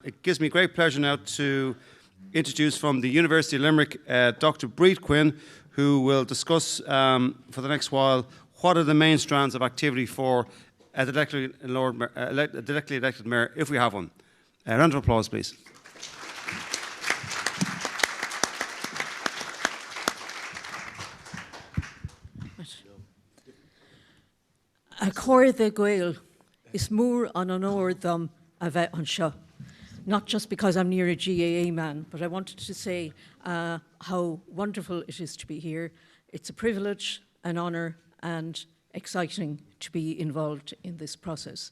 It gives me great pleasure now to introduce from the University of Limerick Dr. Bríd Quinn, who will discuss for the next while what are the main strands of activity for a directly elected mayor, if we have one. A round of applause, please. A cóir de Gael is mór an onóir dom a bheith an seo. Not just because I'm near a GAA man, but I wanted to say how wonderful it is to be here. It's a privilege, an honour, and exciting to be involved in this process.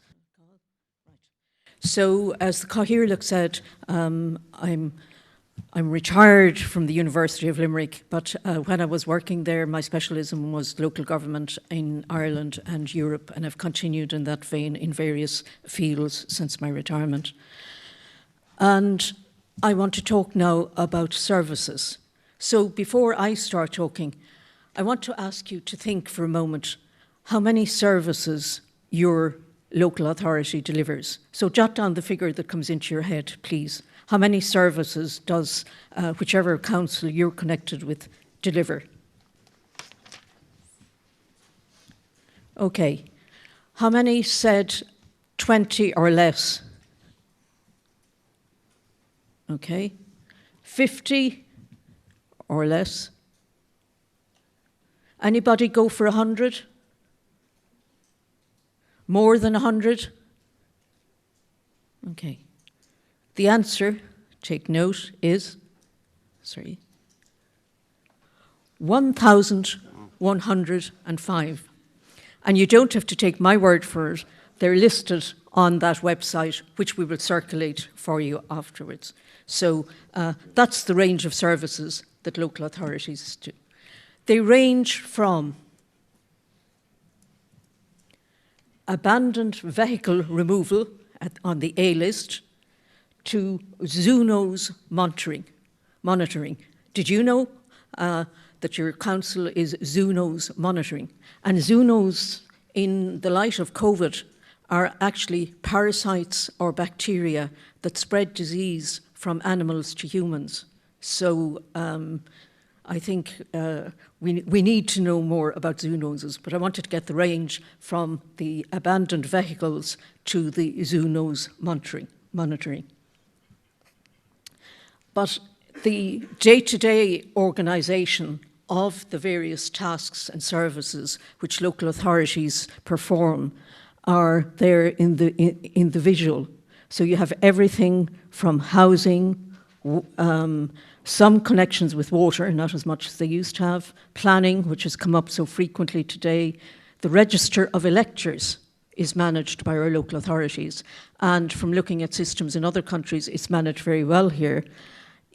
So, as the Cathaoirleach said, I'm retired from the University of Limerick, but when I was working there, my specialism was local government in Ireland and Europe, and I've continued in that vein in various fields since my retirement. And I want to talk now about services. So before I start talking, I want to ask you to think for a moment how many services your local authority delivers. So jot down the figure that comes into your head, please. How many services does whichever council you're connected with deliver? Okay. How many said 20 or less? Okay. 50 or less? Anybody go for 100? More than 100? Okay. The answer, take note, is 1,105. And you don't have to take my word for it. They're listed on that website, which we will circulate for you afterwards. So that's the range of services that local authorities do. They range from abandoned vehicle removal on the A list to zoonose monitoring. Did you know that your council is zoonose monitoring? And zoonose, in the light of COVID, are actually parasites or bacteria that spread disease from animals to humans. So I think we need to know more about zoonoses, but I wanted to get the range from the abandoned vehicles to the zoonose monitoring. But the day-to-day organisation of the various tasks and services which local authorities perform are there in the visual. So you have everything from housing, some connections with water, not as much as they used to have, planning, which has come up so frequently today. The register of electors is managed by our local authorities, and from looking at systems in other countries, it's managed very well here.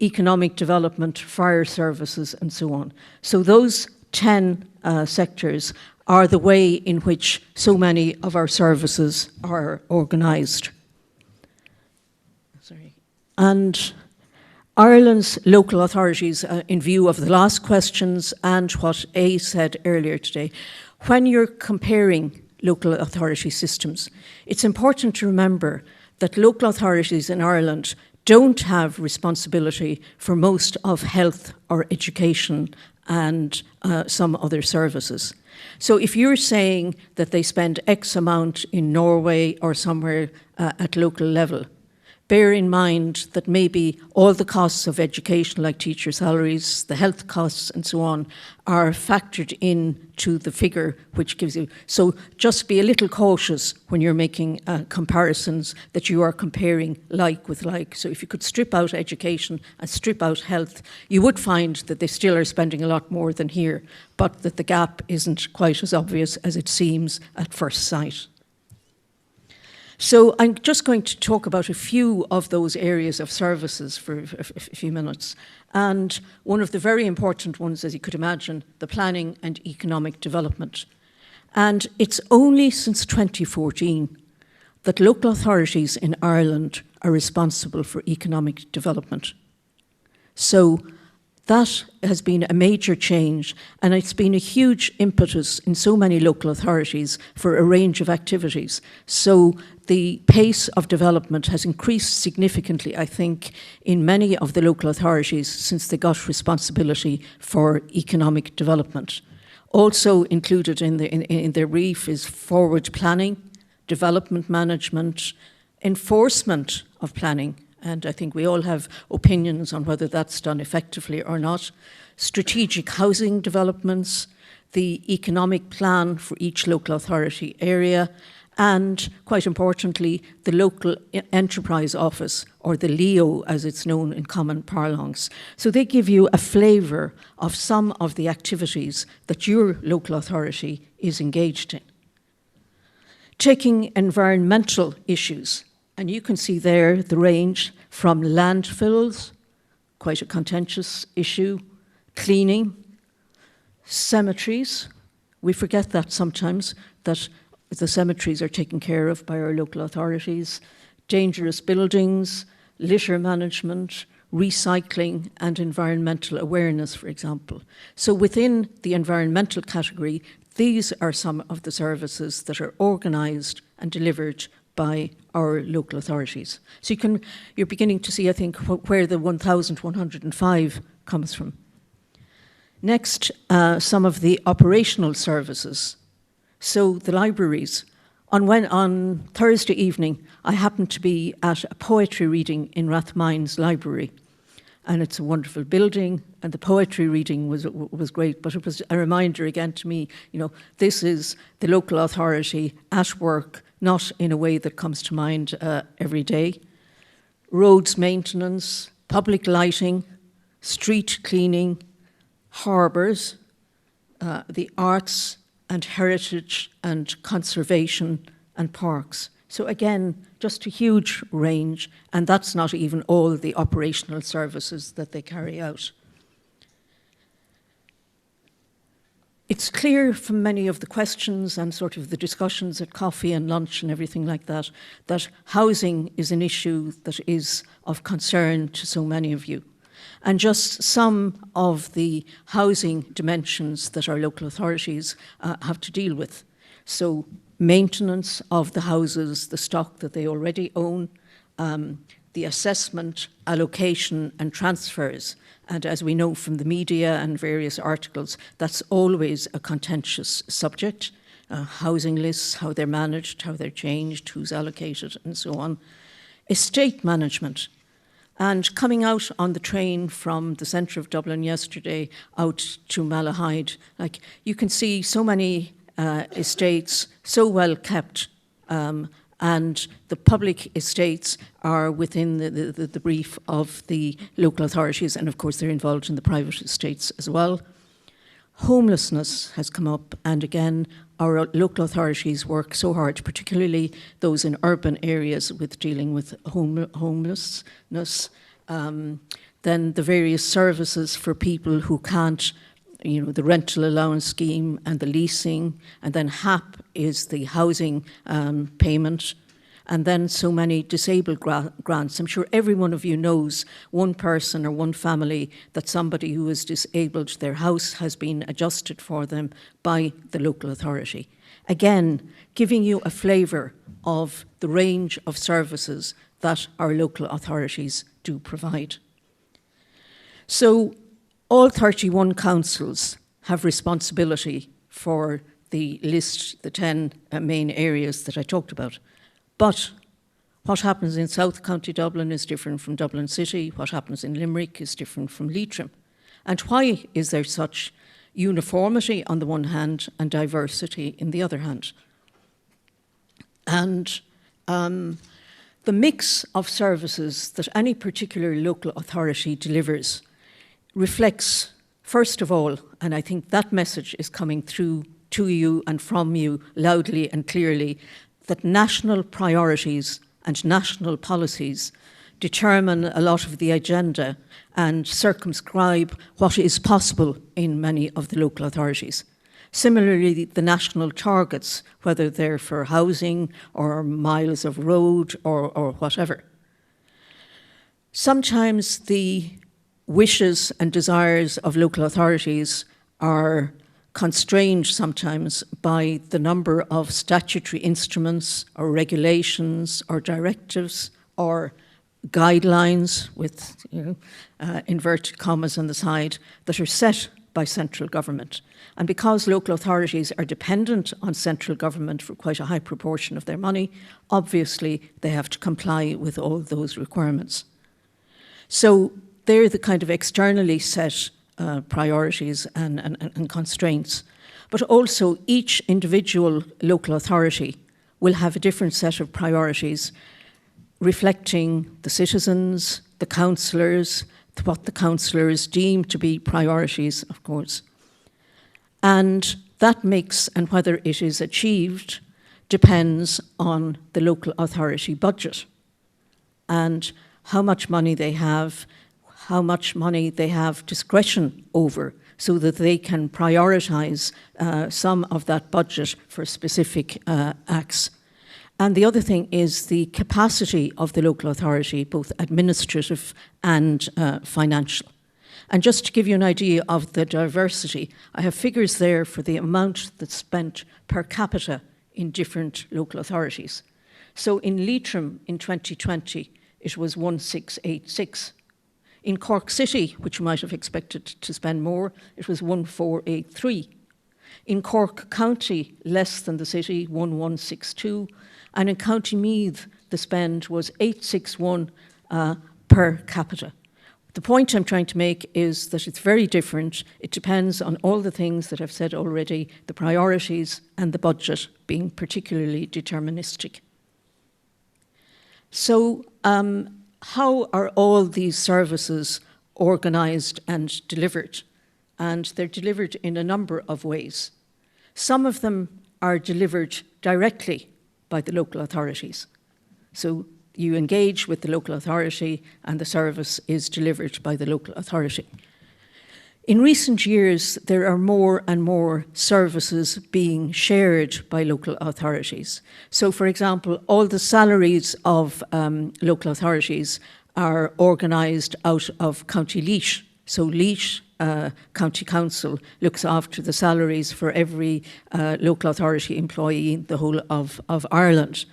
Economic development, fire services, and so on. So those 10 sectors are the way in which so many of our services are organised. And Ireland's local authorities, in view of the last questions and what A said earlier today, when you're comparing local authority systems, it's important to remember that local authorities in Ireland don't have responsibility for most of health or education and some other services. So if you're saying that they spend X amount in Norway or somewhere at local level, bear in mind that maybe all the costs of education, like teacher salaries, the health costs and so on, are factored into the figure which gives you. So just be a little cautious when you're making comparisons that you are comparing like with like. So if you could strip out education and strip out health, you would find that they still are spending a lot more than here, but that the gap isn't quite as obvious as it seems at first sight. So I'm just going to talk about a few of those areas of services for a few minutes. And one of the very important ones, as you could imagine, the planning and economic development. And it's only since 2014 that local authorities in Ireland are responsible for economic development. So That has been a major change, and it's been a huge impetus in so many local authorities for a range of activities. So the pace of development has increased significantly, I think, in many of the local authorities since they got responsibility for economic development. Also included in their brief is forward planning, development management, enforcement of planning, and I think we all have opinions on whether that's done effectively or not, strategic housing developments, the economic plan for each local authority area, and quite importantly, the local enterprise office, or the LEO as it's known in common parlance. So they give you a flavour of some of the activities that your local authority is engaged in. Taking environmental issues, and you can see there the range from landfills, quite a contentious issue, cleaning, cemeteries. We forget that sometimes, that the cemeteries are taken care of by our local authorities, dangerous buildings, litter management, recycling and environmental awareness, for example. So within the environmental category, these are some of the services that are organised and delivered by our local authorities. So you're beginning to see, I think, where the 1,105 comes from. Next, some of the operational services. So the libraries. On Thursday evening, I happened to be at a poetry reading in Rathmines Library. And it's a wonderful building, and the poetry reading was great, but it was a reminder again to me, this is the local authority at work, not in a way that comes to mind every day. Roads maintenance, public lighting, street cleaning, harbours, the arts and heritage and conservation and parks. So again, just a huge range, and that's not even all the operational services that they carry out. It's clear from many of the questions and sort of the discussions at coffee and lunch and everything like that, that housing is an issue that is of concern to so many of you. And just some of the housing dimensions that our local authorities have to deal with. So maintenance of the houses, the stock that they already own, the assessment, allocation and transfers. And as we know from the media and various articles, that's always a contentious subject. Housing lists, how they're managed, how they're changed, who's allocated and so on. Estate management. And coming out on the train from the centre of Dublin yesterday out to Malahide, you can see so many estates so well kept, and the public estates are within the brief of the local authorities, and of course they're involved in the private estates as well. Homelessness has come up, and again our local authorities work so hard, particularly those in urban areas, with dealing with homelessness. Then the various services for people who can't, the rental allowance scheme and the leasing, and then HAP is the housing payment, and then so many disabled grants. I'm sure every one of you knows one person or one family that somebody who is disabled, their house has been adjusted for them by the local authority. Again, giving you a flavour of the range of services that our local authorities do provide. So all 31 councils have responsibility for the list, the 10 main areas that I talked about. But what happens in South County Dublin is different from Dublin City. What happens in Limerick is different from Leitrim. And why is there such uniformity on the one hand and diversity in the other hand? And the mix of services that any particular local authority delivers reflects, first of all, and I think that message is coming through to you and from you loudly and clearly, that national priorities and national policies determine a lot of the agenda and circumscribe what is possible in many of the local authorities. Similarly, the national targets, whether they're for housing or miles of road or whatever. Sometimes the wishes and desires of local authorities are constrained sometimes by the number of statutory instruments or regulations or directives or guidelines with inverted commas on the side that are set by central government. And because local authorities are dependent on central government for quite a high proportion of their money, obviously they have to comply with all those requirements. So they're the kind of externally set priorities and constraints. But also each individual local authority will have a different set of priorities reflecting the citizens, the councillors, what the councillors deem to be priorities, of course. And that mix and whether it is achieved depends on the local authority budget and how much money they have, how much money they have discretion over, so that they can prioritise some of that budget for specific acts. And the other thing is the capacity of the local authority, both administrative and financial. And just to give you an idea of the diversity, I have figures there for the amount that's spent per capita in different local authorities. So in Leitrim in 2020, it was 1686. In Cork City, which you might have expected to spend more, it was 1483. In Cork County, less than the city, 1162. And in County Meath, the spend was 861 per capita. The point I'm trying to make is that it's very different. It depends on all the things that I've said already, the priorities and the budget being particularly deterministic. So how are all these services organised and delivered? And they're delivered in a number of ways. Some of them are delivered directly by the local authorities. So you engage with the local authority and the service is delivered by the local authority. In recent years, there are more and more services being shared by local authorities. So, for example, all the salaries of local authorities are organised out of County Laois. So Laois County Council looks after the salaries for every local authority employee in the whole of Ireland.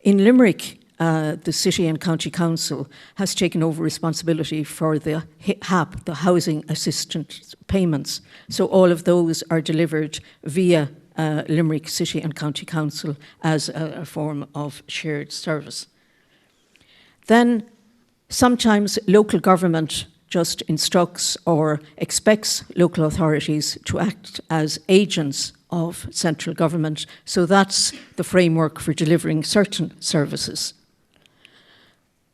In Limerick, the City and County Council has taken over responsibility for the HAP, the Housing Assistance Payments. So all of those are delivered via Limerick City and County Council as a form of shared service. Then sometimes local government just instructs or expects local authorities to act as agents of central government. So that's the framework for delivering certain services.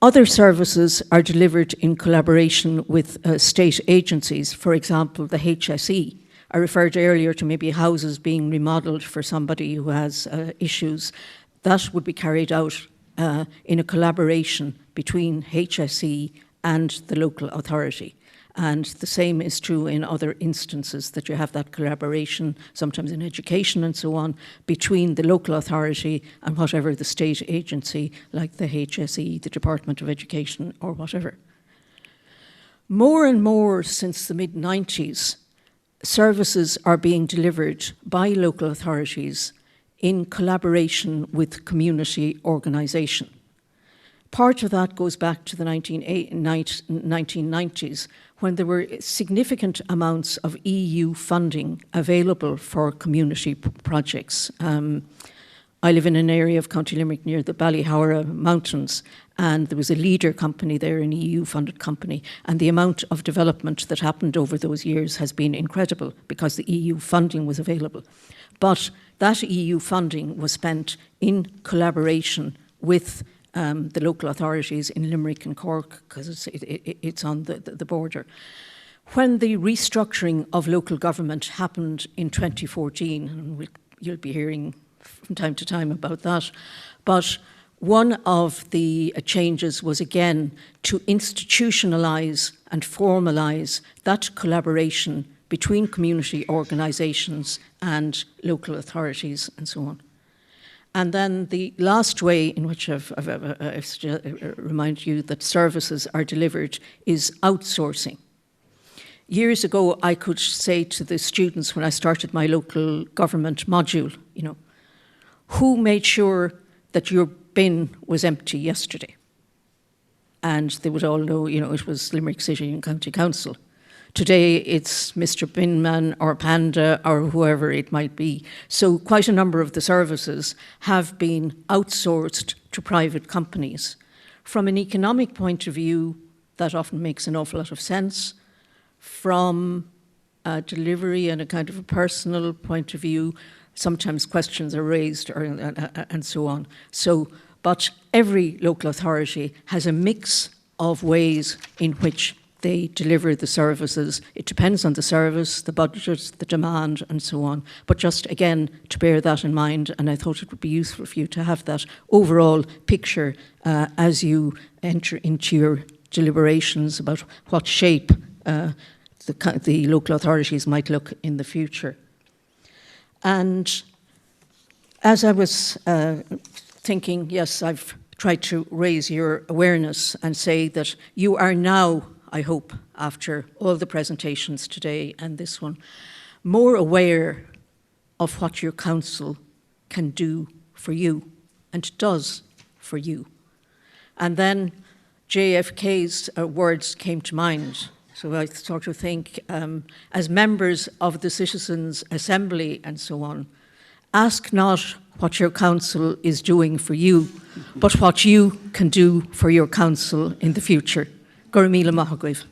Other services are delivered in collaboration with state agencies, for example, the HSE. I referred earlier to maybe houses being remodelled for somebody who has issues. That would be carried out in a collaboration between HSE and the local authority. And the same is true in other instances, that you have that collaboration, sometimes in education and so on, between the local authority and whatever the state agency, like the HSE, the Department of Education, or whatever. More and more since the mid-90s, services are being delivered by local authorities in collaboration with community organisation. Part of that goes back to the 1990s, when there were significant amounts of EU funding available for community projects. I live in an area of County Limerick near the Ballyhowra Mountains, and there was a leader company there, an EU-funded company, and the amount of development that happened over those years has been incredible because the EU funding was available. But that EU funding was spent in collaboration with the local authorities in Limerick and Cork, because it's on the border. When the restructuring of local government happened in 2014, and you'll be hearing from time to time about that, but one of the changes was again to institutionalise and formalise that collaboration between community organisations and local authorities and so on. And then the last way in which I've reminded you that services are delivered is outsourcing. Years ago, I could say to the students when I started my local government module, who made sure that your bin was empty yesterday? And they would all know, it was Limerick City and County Council. Today, it's Mr. Binman or Panda or whoever it might be. So quite a number of the services have been outsourced to private companies. From an economic point of view, that often makes an awful lot of sense. From a delivery and a kind of a personal point of view, sometimes questions are raised and so on. But every local authority has a mix of ways in which they deliver the services. It depends on the service, the budget, the demand, and so on. But just again, to bear that in mind, and I thought it would be useful for you to have that overall picture as you enter into your deliberations about what shape the local authorities might look in the future. And as I was thinking, yes, I've tried to raise your awareness and say that you are now, I hope, after all the presentations today and this one, more aware of what your council can do for you and does for you. And then JFK's words came to mind. So I sort of think, as members of the Citizens Assembly and so on, ask not what your council is doing for you, but what you can do for your council in the future. Gurmila Mahagwif.